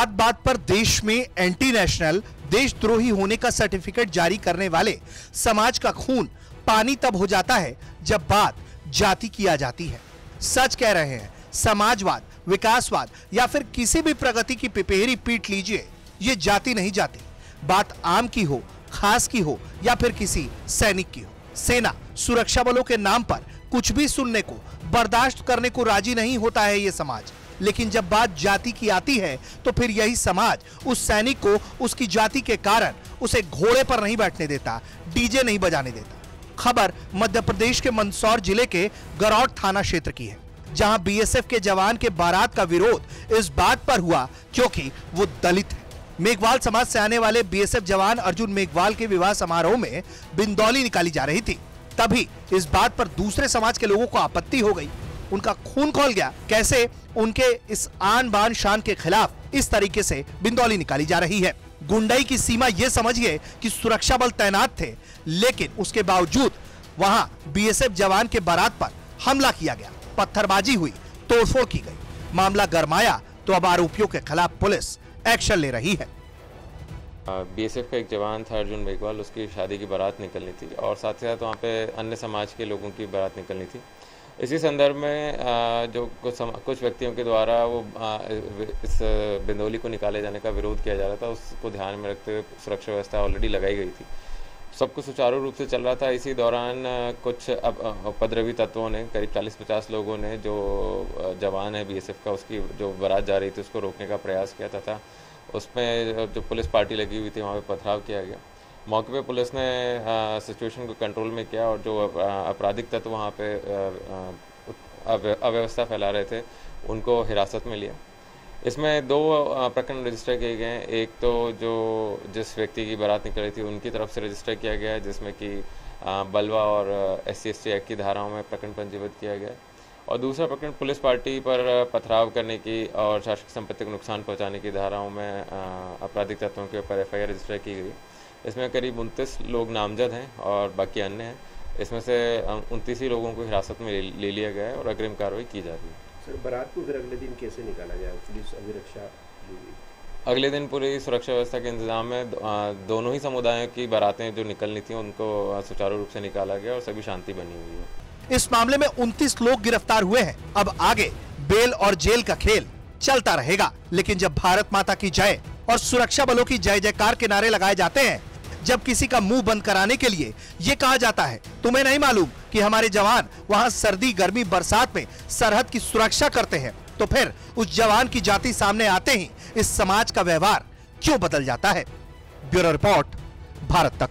बात बात पर देश में एंटी नेशनल, देशद्रोही होने का सर्टिफिकेट जारी करने वाले समाज का खून पानी तब हो जाता है जब बात जाति की आ जाती है। सच कह रहे हैं, समाजवाद, विकासवाद या फिर किसी भी प्रगति की पिपेरी पीट लीजिए, ये जाति नहीं जाती। बात आम की हो, खास की हो या फिर किसी सैनिक की हो, सेना, सुरक्षा बलों के नाम पर कुछ भी सुनने को, बर्दाश्त करने को राजी नहीं होता है ये समाज। लेकिन जब बात जाति की आती है तो फिर यही समाज उस सैनिक को उसकी जाति के कारण उसे घोड़े पर नहीं बैठने देता, डीजे नहीं बजाने देता। खबर मध्य प्रदेश के मंदसौर जिले के गरौट थाना क्षेत्र की है, जहां बीएसएफ के जवान के बारात का विरोध इस बात पर हुआ क्योंकि वो दलित है। मेघवाल समाज से आने वाले बीएसएफ जवान अर्जुन मेघवाल के विवाह समारोह में बिंदौली निकाली जा रही थी। तभी इस बात पर दूसरे समाज के लोगों को आपत्ति हो गई, उनका खून खौल गया। कैसे उनके इस आन बान शान के खिलाफ इस तरीके से बिंदौली निकाली जा रही है। गुंडाई की सीमा यह समझिए कि सुरक्षा बल तैनात थे, लेकिन उसके बावजूद वहां बीएसएफ जवान के बारात पर हमला किया गया, पत्थरबाजी हुई, तोड़फोड़ की गई। मामला गरमाया तो अब आरोपियों के खिलाफ पुलिस एक्शन ले रही है। बीएसएफ का एक जवान था अर्जुन मेघवाल, उसकी शादी की बारात निकलनी थी और साथ ही साथ वहाँ पे अन्य समाज के लोगों की बारात निकलनी थी। इसी संदर्भ में जो कुछ व्यक्तियों के द्वारा वो इस बिंदौली को निकाले जाने का विरोध किया जा रहा था, उसको ध्यान में रखते हुए सुरक्षा व्यवस्था ऑलरेडी लगाई गई थी। सब कुछ सुचारू रूप से चल रहा था। इसी दौरान कुछ उपद्रवी तत्वों ने, करीब 40-50 लोगों ने, जो जवान है बीएसएफ का, उसकी जो बारात जा रही थी उसको रोकने का प्रयास किया था। उसमें जो पुलिस पार्टी लगी हुई थी वहाँ पे पथराव किया गया। मौके पे पुलिस ने सिचुएशन को कंट्रोल में किया और जो आपराधिक तत्व वहाँ पे अव्यवस्था फैला रहे थे उनको हिरासत में लिया। इसमें 2 प्रकरण रजिस्टर किए गए हैं। एक तो जो जिस व्यक्ति की बारात निकल रही थी उनकी तरफ से रजिस्टर किया गया है, जिसमें कि बलवा और SC/ST एक्ट की धाराओं में प्रकरण पंजीबद्ध किया गया है, और दूसरा प्रकरण पुलिस पार्टी पर पथराव करने की और शासकीय संपत्ति को नुकसान पहुंचाने की धाराओं में आपराधिक तत्वों के ऊपर FIR रजिस्टर की गई। इसमें करीब 29 लोग नामजद हैं और बाकी अन्य हैं। इसमें से 29 ही लोगों को हिरासत में ले लिया गया है और अग्रिम कार्रवाई की जा रही है। सर, बारात को फिर अगले दिन कैसे निकाला जाए? पुलिस अभिरक्षा अगले दिन पूरी सुरक्षा व्यवस्था के इंतजाम में दोनों ही समुदायों की बारातें जो निकलनी थी उनको सुचारू रूप से निकाला गया और सभी शांति बनी हुई है। इस मामले में 29 लोग गिरफ्तार हुए हैं। अब आगे बेल और जेल का खेल चलता रहेगा। लेकिन जब भारत माता की जय और सुरक्षा बलों की जय जयकार के नारे लगाए जाते हैं, जब किसी का मुंह बंद कराने के लिए ये कहा जाता है तुम्हें नहीं मालूम कि हमारे जवान वहां सर्दी, गर्मी, बरसात में सरहद की सुरक्षा करते हैं, तो फिर उस जवान की जाति सामने आते ही इस समाज का व्यवहार क्यों बदल जाता है? ब्यूरो रिपोर्ट, भारत तक।